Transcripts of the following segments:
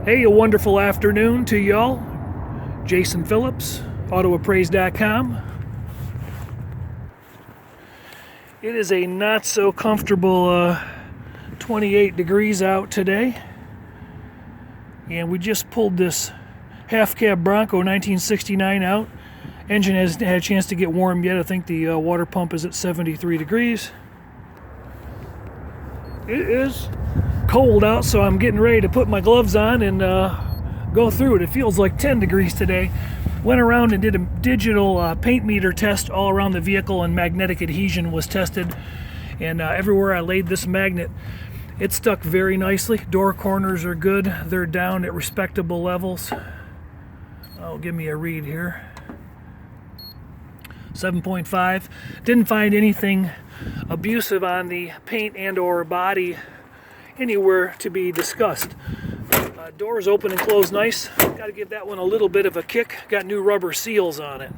Hey, a wonderful afternoon to y'all. Jason Phillips, autoappraise.com. It is a not so comfortable 28 degrees out today. And we just pulled this half cab Bronco 1969 out. Engine hasn't had a chance to get warm yet. I think the water pump is at 73 degrees. It is cold out, so I'm getting ready to put my gloves on and go through it. It feels like 10 degrees today. Went around and did a digital paint meter test all around the vehicle, and magnetic adhesion was tested. And everywhere I laid this magnet, it stuck very nicely. Door corners are good. They're down at respectable levels. Oh, give me a read here. 7.5. Didn't find anything abusive on the paint and or body anywhere to be discussed. Doors open and close nice. Got to give that one a little bit of a kick. Got new rubber seals on it.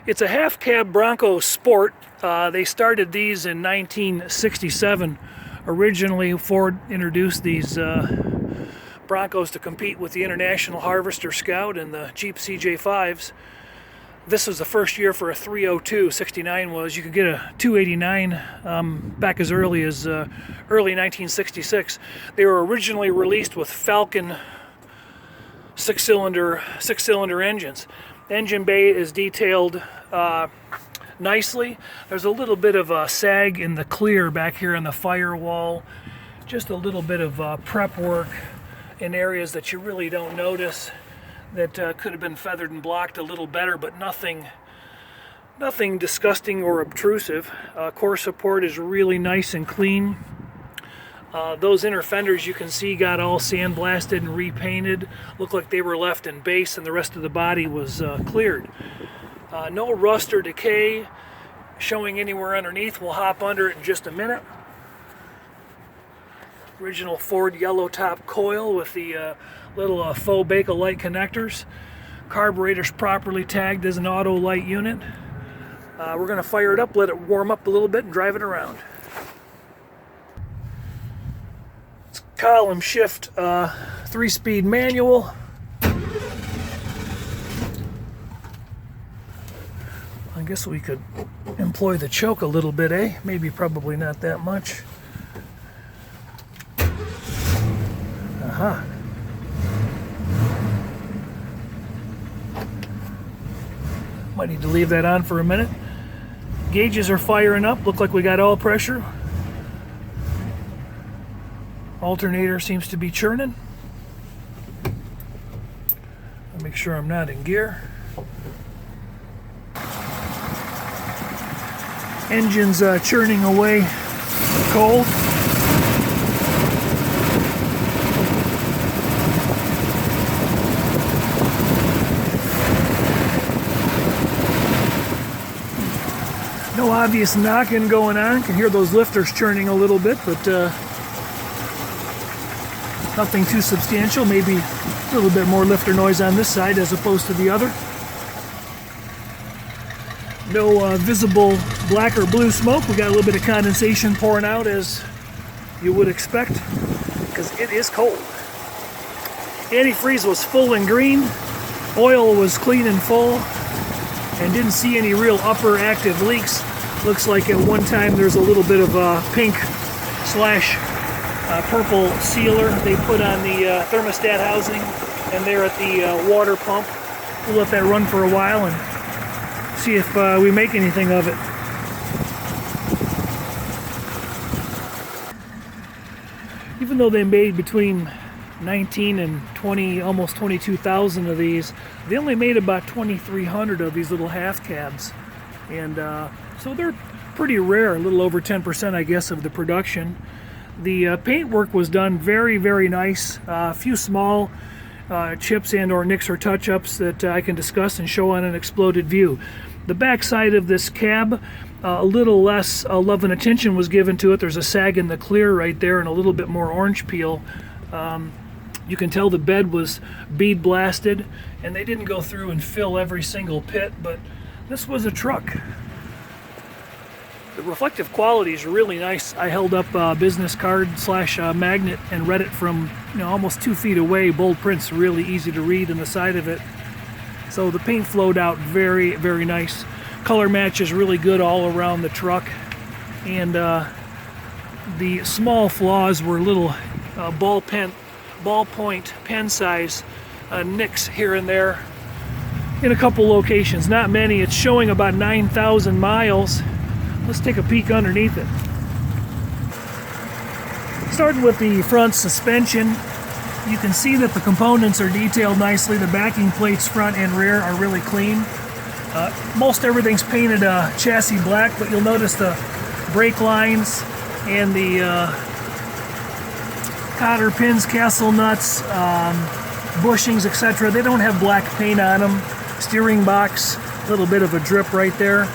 It's a half cab Bronco Sport. They started these in 1967. Originally, Ford introduced these Broncos to compete with the International Harvester Scout and the Jeep CJ5s. This was the first year for a 302. 69 was. You could get a 289 back as early as early 1966. They were originally released with Falcon six-cylinder engines. The engine bay is detailed nicely. There's a little bit of a sag in the clear back here on the firewall. Just a little bit of prep work in areas that you really don't notice that could have been feathered and blocked a little better, but nothing disgusting or obtrusive. Core support is really nice and clean. Those inner fenders you can see got all sandblasted and repainted. Looked like they were left in base and the rest of the body was cleared. No rust or decay showing anywhere underneath. We'll hop under it in just a minute. Original Ford yellow top coil with the little faux Bakelite connectors. Carburetor's properly tagged as an auto light unit. We're going to fire it up, let it warm up a little bit, and drive it around. It's column shift 3-speed manual. I guess we could employ the choke a little bit, eh? Maybe probably not that much. Aha. Might need to leave that on for a minute. Gauges are firing up. Look like we got oil pressure. Alternator seems to be churning. I'll make sure I'm not in gear. Engine's churning away cold. No obvious knocking going on. Can hear those lifters churning a little bit, but nothing too substantial. Maybe a little bit more lifter noise on this side as opposed to the other. No visible black or blue smoke. We got a little bit of condensation pouring out, as you would expect, because it is cold. Antifreeze was full and green. Oil was clean and full, and didn't see any real upper active leaks. Looks like at one time there's a little bit of pink slash purple sealer they put on the thermostat housing and there at the water pump. We'll let that run for a while and see if we make anything of it. Even though they made between 19 and 20, almost 22,000 of these, they only made about 2,300 of these little half cabs, and so they're pretty rare, a little over 10%, I guess, of the production. The paint work was done very, very nice. A few small chips and or nicks or touch-ups that I can discuss and show on an exploded view. The back side of this cab, a little less love and attention was given to it. There's a sag in the clear right there and a little bit more orange peel. You can tell the bed was bead blasted, and they didn't go through and fill every single pit, but this was a truck. The reflective quality is really nice. I held up a business card slash magnet and read it from almost 2 feet away. Bold print's really easy to read on the side of it. So the paint flowed out very, very nice. Color match is really good all around the truck. And the small flaws were little ballpoint pen size nicks here and there in a couple locations. Not many. It's showing about 9,000 miles. Let's take a peek underneath it. Starting with the front suspension, you can see that the components are detailed nicely. The backing plates front and rear are really clean. Most everything's painted chassis black, but you'll notice the brake lines and the cotter pins, castle nuts, bushings, etc. They don't have black paint on them. Steering box, a little bit of a drip right there.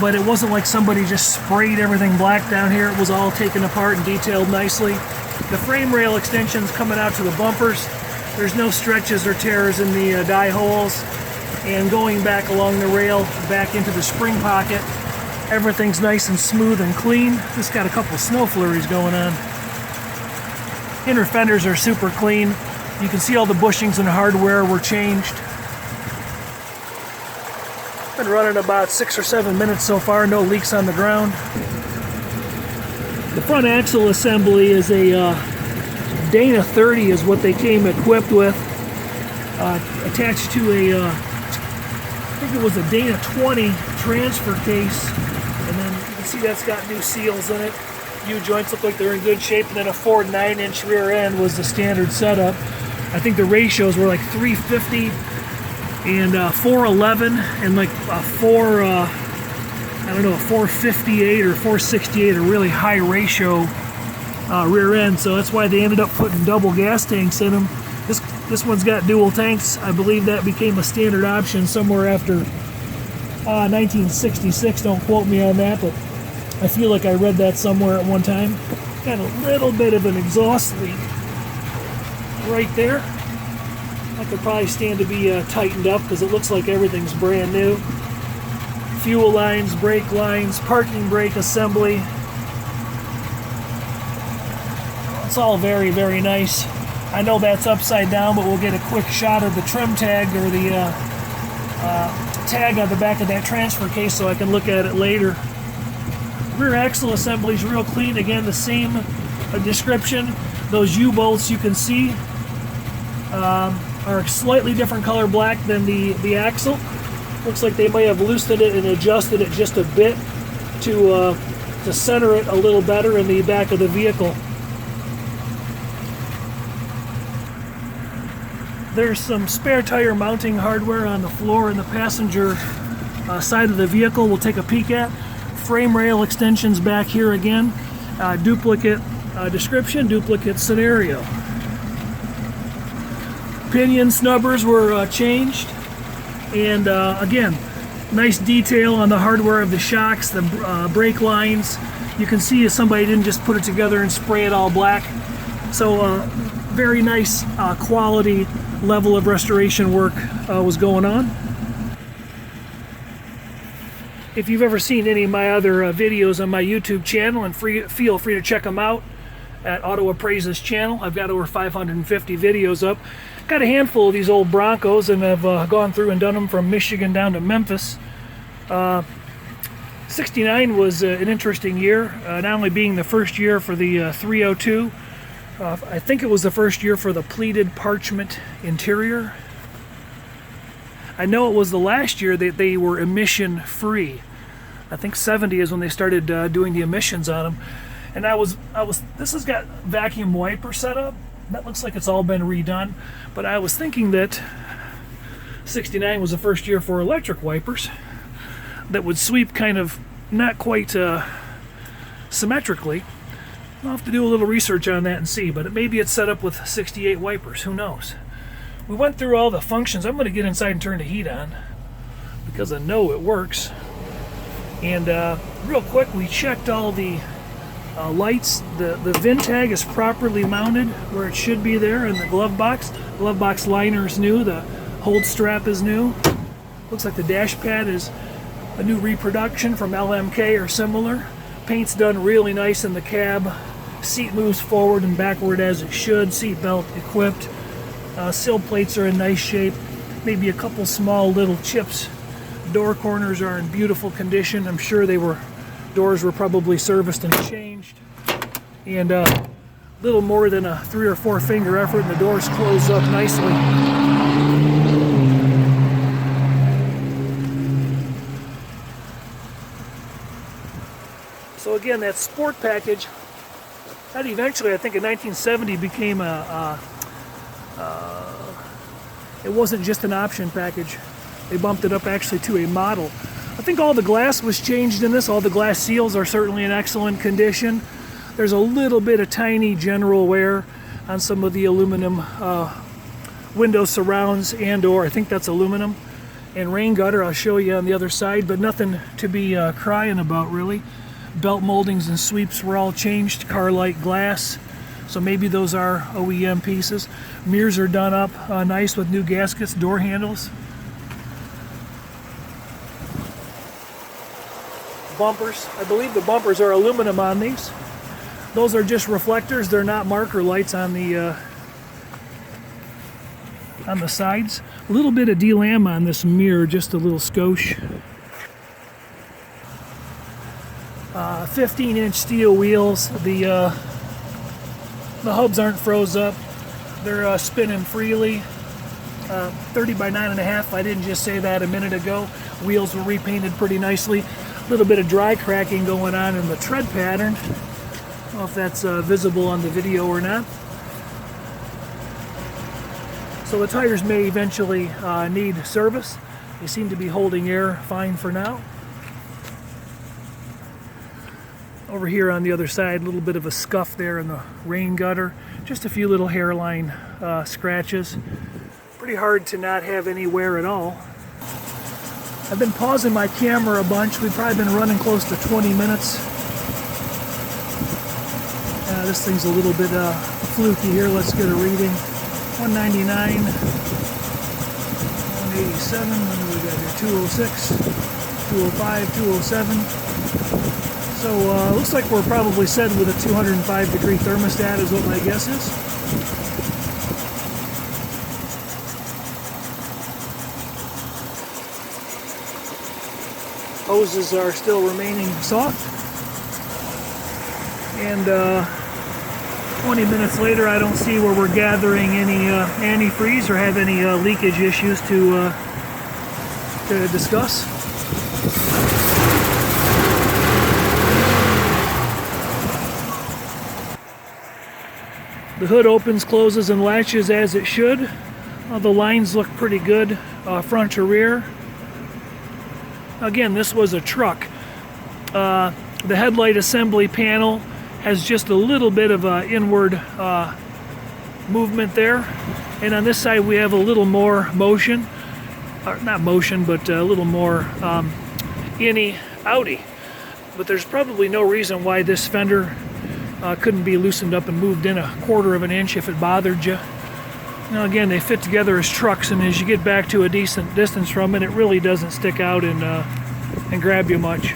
But it wasn't like somebody just sprayed everything black down here. It was all taken apart and detailed nicely. The frame rail extensions coming out to the bumpers. There's no stretches or tears in the die holes. And going back along the rail, back into the spring pocket, everything's nice and smooth and clean. Just got a couple snow flurries going on. Inner fenders are super clean. You can see all the bushings and hardware were changed. Been running about 6 or 7 minutes so far, no leaks on the ground. The front axle assembly is a Dana 30 is what they came equipped with, attached to a, I think it was a Dana 20 transfer case, and then you can see that's got new seals in it. U-joints look like they're in good shape, and then a Ford 9-inch rear end was the standard setup. I think the ratios were like 350 and 411 and like a 458 or 468, a really high ratio rear end. So that's why they ended up putting double gas tanks in them. This one's got dual tanks. I believe that became a standard option somewhere after 1966. Don't quote me on that, but I feel like I read that somewhere at one time. Got a little bit of an exhaust leak right there. That could probably stand to be tightened up because it looks like everything's brand new. Fuel lines, brake lines, parking brake assembly. It's all very, very nice. I know that's upside down, but we'll get a quick shot of the trim tag or the tag on the back of that transfer case so I can look at it later. Rear axle assembly is real clean. Again, the same description. Those U-bolts you can see are a slightly different color black than the axle. Looks like they may have loosened it and adjusted it just a bit to center it a little better in the back of the vehicle. There's some spare tire mounting hardware on the floor in the passenger side of the vehicle. We'll take a peek at. Frame rail extensions back here again. Duplicate description, duplicate scenario. Pinion snubbers were changed, and again, nice detail on the hardware of the shocks, the brake lines. You can see somebody didn't just put it together and spray it all black. So very nice quality level of restoration work was going on. If you've ever seen any of my other videos on my YouTube channel, and feel free to check them out at Auto Appraise's channel. I've got over 550 videos up. Got a handful of these old Broncos, and I've gone through and done them from Michigan down to Memphis. 69 was an interesting year, not only being the first year for the 302, I think it was the first year for the pleated parchment interior. I know it was the last year that they were emission free. I think 70 is when they started doing the emissions on them. And this has got vacuum wiper set up. That looks like it's all been redone. But I was thinking that 69 was the first year for electric wipers that would sweep kind of not quite symmetrically. I'll have to do a little research on that and see, but maybe it's set up with 68 wipers. Who knows? We went through all the functions. I'm going to get inside and turn the heat on because I know it works. And real quick, we checked all the lights. The VIN tag is properly mounted where it should be there in the glove box. Glove box liner is new. The hold strap is new. Looks like the dash pad is a new reproduction from LMK or similar. Paint's done really nice in the cab. Seat moves forward and backward as it should. Seat belt equipped. Sill plates are in nice shape. Maybe a couple small little chips. Door corners are in beautiful condition. I'm sure doors were probably serviced and changed. And little more than a 3 or 4 finger effort, and the doors close up nicely. So again, that sport package, that eventually, I think in 1970, became it wasn't just an option package. They bumped it up actually to a model. I think all the glass was changed in this. All the glass seals are certainly in excellent condition. There's a little bit of tiny general wear on some of the aluminum window surrounds and/or I think that's aluminum, and rain gutter. I'll show you on the other side, but nothing to be crying about really. Belt moldings and sweeps were all changed. Car light glass, so maybe those are OEM pieces. Mirrors are done up nice with new gaskets, door handles. Bumpers, I believe the bumpers are aluminum on these. Those are just reflectors, they're not marker lights on the sides. A little bit of delam on this mirror, just a little skosh. 15-inch steel wheels. The hubs aren't froze up. They're spinning freely. 30 by 9.5. I didn't just say that a minute ago. Wheels were repainted pretty nicely. A little bit of dry cracking going on in the tread pattern. I don't know if that's visible on the video or not. So the tires may eventually need service. They seem to be holding air fine for now. Over here on the other side, a little bit of a scuff there in the rain gutter. Just a few little hairline scratches. Pretty hard to not have any wear at all. I've been pausing my camera a bunch. We've probably been running close to 20 minutes. This thing's a little bit fluky here. Let's get a reading. 199, 187, what do we got here? 206, 205, 207. So looks like we're probably set with a 205-degree thermostat is what my guess is. Hoses are still remaining soft. And 20 minutes later, I don't see where we're gathering any antifreeze or have any leakage issues to discuss. The hood opens, closes, and latches as it should. The lines look pretty good, front to rear. Again, this was a truck. The headlight assembly panel has just a little bit of inward movement there, and on this side we have a little more motion, or not motion, but a little more inny outy. But there's probably no reason why this fender couldn't be loosened up and moved in a 1/4 of an inch if it bothered you. Now again, they fit together as trucks, and as you get back to a decent distance from it, it really doesn't stick out and grab you much.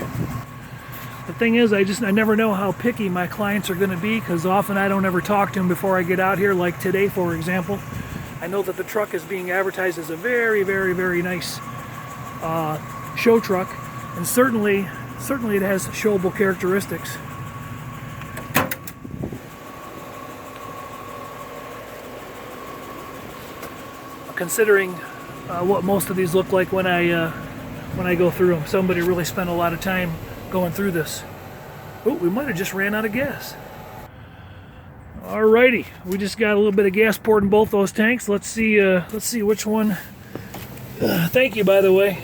The thing is, I never know how picky my clients are going to be, because often I don't ever talk to them before I get out here, like today, for example. I know that the truck is being advertised as a very, very, very nice show truck, and certainly it has showable characteristics. Considering what most of these look like when I go through them, somebody really spent a lot of time going through this. Oh, we might have just ran out of gas. Alrighty, we just got a little bit of gas poured in both those tanks. Let's see which one. Thank you, by the way.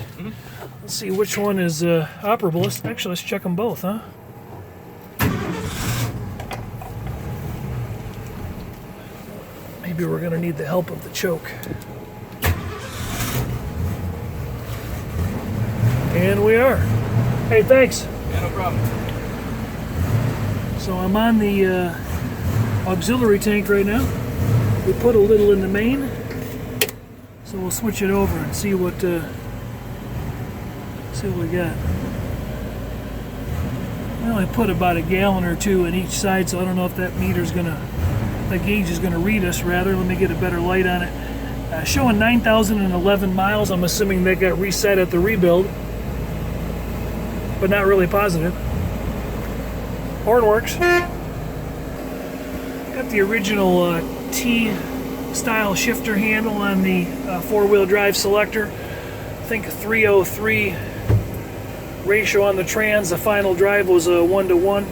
Let's see which one is operable. Actually, let's check them both, huh? Maybe we're gonna need the help of the choke. And we are. Hey, thanks. Yeah, no problem. So I'm on the auxiliary tank right now. We put a little in the main, so we'll switch it over and see what we got. I only put about a gallon or two in each side, so I don't know if that gauge is gonna read us rather. Let me get a better light on it. Showing 9,011 miles. I'm assuming that got reset at the rebuild, but not really positive. Horn works. Got the original T-style shifter handle on the four-wheel drive selector. I think 303 ratio on the trans. The final drive was a 1-to-1.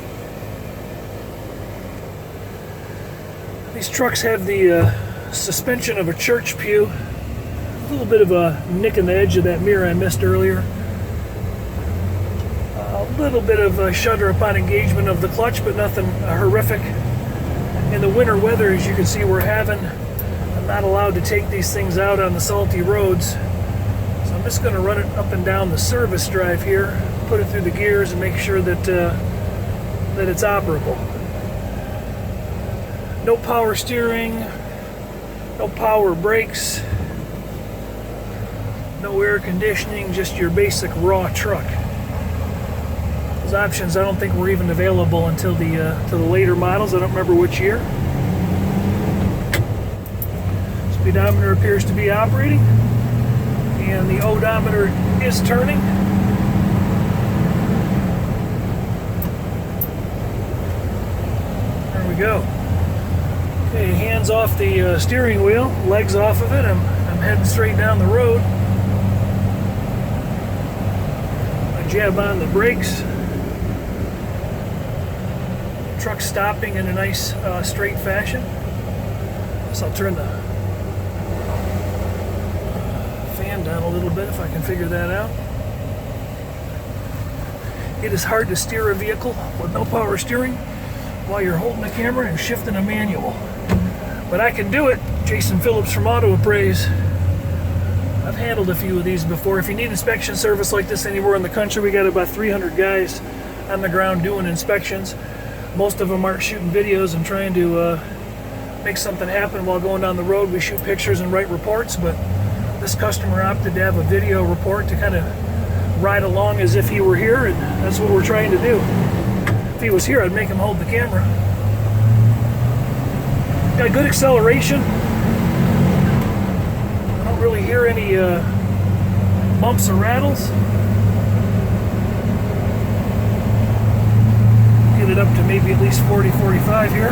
These trucks have the suspension of a church pew. A little bit of a nick in the edge of that mirror I missed earlier. A little bit of a shudder upon engagement of the clutch, but nothing horrific. In the winter weather, as you can see, we're having. I'm not allowed to take these things out on the salty roads. So I'm just going to run it up and down the service drive here, put it through the gears, and make sure that that it's operable. No power steering, no power brakes, no air conditioning, just your basic raw truck. Those options I don't think were even available until the later models. I don't remember which year. Speedometer appears to be operating, and the odometer is turning. There we go. Okay, hands off the steering wheel, legs off of it. I'm heading straight down the road. I jab on the brakes. Truck's stopping in a nice straight fashion. So I'll turn the fan down a little bit if I can figure that out. It is hard to steer a vehicle with no power steering while you're holding the camera and shifting a manual. But I can do it. Jason Phillips from Appraise. I've handled a few of these before. If you need inspection service like this anywhere in the country, we got about 300 guys on the ground doing inspections. Most of them aren't shooting videos and trying to make something happen while going down the road. We shoot pictures and write reports, but this customer opted to have a video report to kind of ride along as if he were here, and that's what we're trying to do. If he was here, I'd make him hold the camera. Got good acceleration. I don't really hear any bumps or rattles. Get it up to maybe at least 40, 45 here.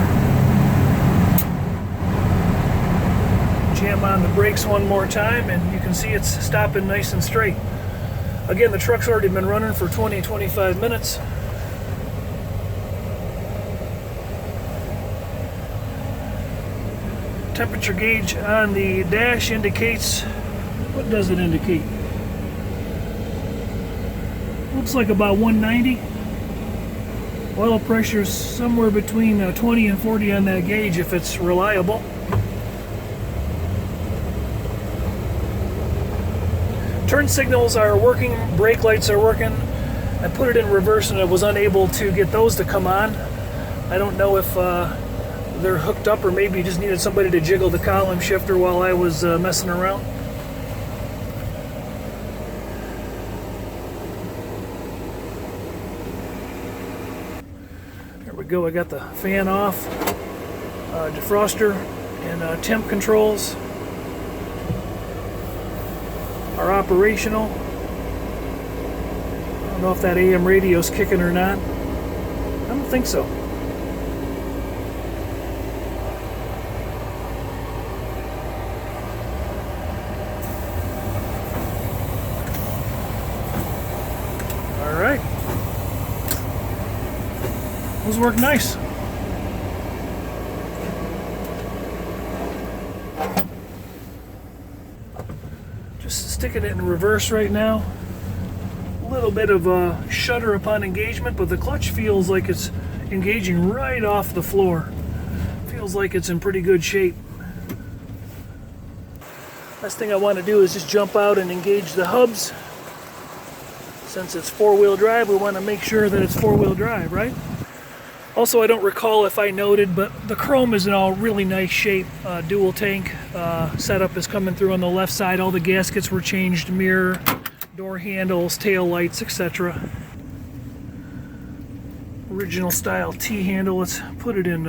Jam on the brakes one more time, and you can see it's stopping nice and straight. Again, the truck's already been running for 20, 25 minutes. Temperature gauge on the dash indicates, what does it indicate? Looks like about 190. Oil pressure is somewhere between 20 and 40 on that gauge if it's reliable. Turn signals are working, brake lights are working. I put it in reverse and I was unable to get those to come on. I don't know if they're hooked up, or maybe you just needed somebody to jiggle the column shifter while I was messing around. There we go. I got the fan off, defroster, and temp controls are operational. I don't know if that AM radio's kicking or not. I don't think so. Alright. Those work nice. Just sticking it in reverse right now. A little bit of a shudder upon engagement, but the clutch feels like it's engaging right off the floor. Feels like it's in pretty good shape. Last thing I want to do is just jump out and engage the hubs. Since it's four-wheel drive, we want to make sure that it's four-wheel drive, right? Also, I don't recall if I noted, but the chrome is in all really nice shape. Dual tank setup is coming through on the left side. All the gaskets were changed, mirror, door handles, tail lights, etc. original style T-handle. Let's put it in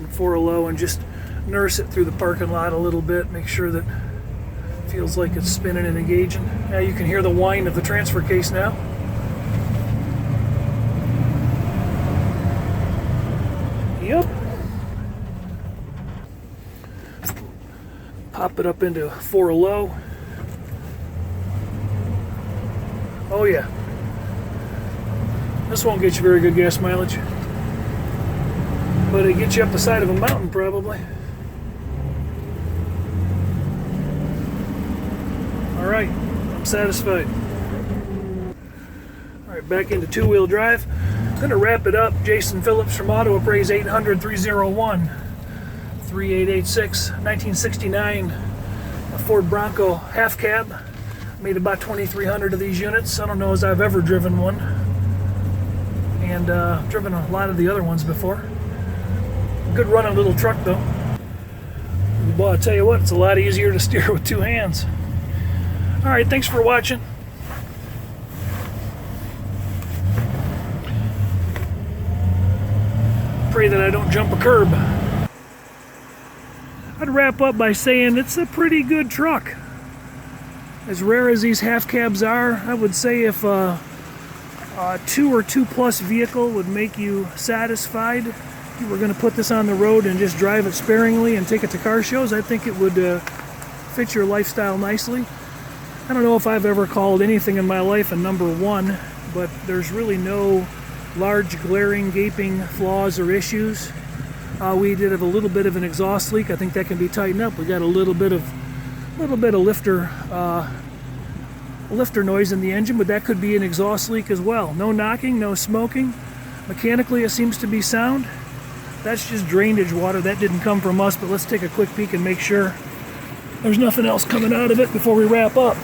4 low and just nurse it through the parking lot a little bit. Make sure that it feels like it's spinning and engaging. Now you can hear the whine of the transfer case now. Yep. Pop it up into 4 low. Oh yeah. This won't get you very good gas mileage, but it gets you up the side of a mountain probably. Alright, I'm satisfied. Alright, back into 2-wheel drive. I'm going to wrap it up. Jason Phillips from Auto Appraise 800-301-3886, 1969 a Ford Bronco half cab. Made about 2,300 of these units. I don't know as I've ever driven one, and driven a lot of the other ones before. Good running little truck though. Well, I tell you what, it's a lot easier to steer with 2 hands. Alright, thanks for watching. Pray that I don't jump a curb. I'd wrap up by saying it's a pretty good truck. As rare as these half cabs are, I would say if a 2 or 2 plus vehicle would make you satisfied, if you were going to put this on the road and just drive it sparingly and take it to car shows, I think it would fit your lifestyle nicely. I don't know if I've ever called anything in my life a number 1, but there's really no large glaring gaping flaws or issues. We did have a little bit of an exhaust leak. I think that can be tightened up. We got a little bit of lifter noise in the engine, but that could be an exhaust leak as well. No knocking, no smoking. Mechanically it seems to be sound. That's just drainage water. That didn't come from us, but let's take a quick peek and make sure there's nothing else coming out of it before we wrap up.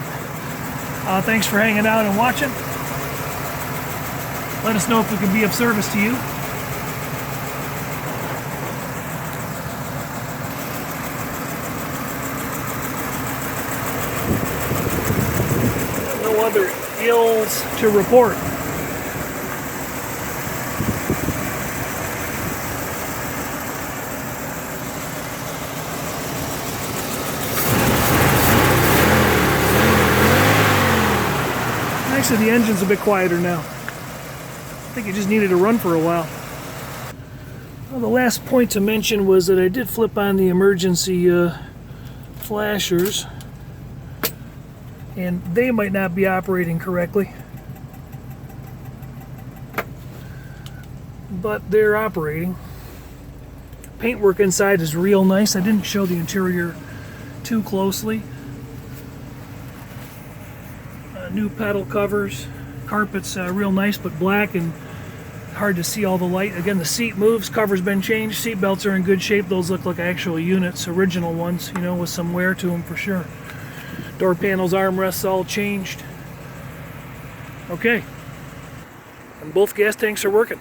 Thanks for hanging out and watching. Let us know if we can be of service to you. No other ills to report. Actually, the engine's a bit quieter now. I think it just needed to run for a while. Well, the last point to mention was that I did flip on the emergency flashers, and they might not be operating correctly, but they're operating. Paintwork inside is real nice. I didn't show the interior too closely. New pedal covers. Carpet's real nice but black and hard to see all the light. Again, the seat moves, cover's been changed, seat belts are in good shape. Those look like actual units, original ones, you know, with some wear to them for sure. Door panels, armrests all changed. Okay. And both gas tanks are working.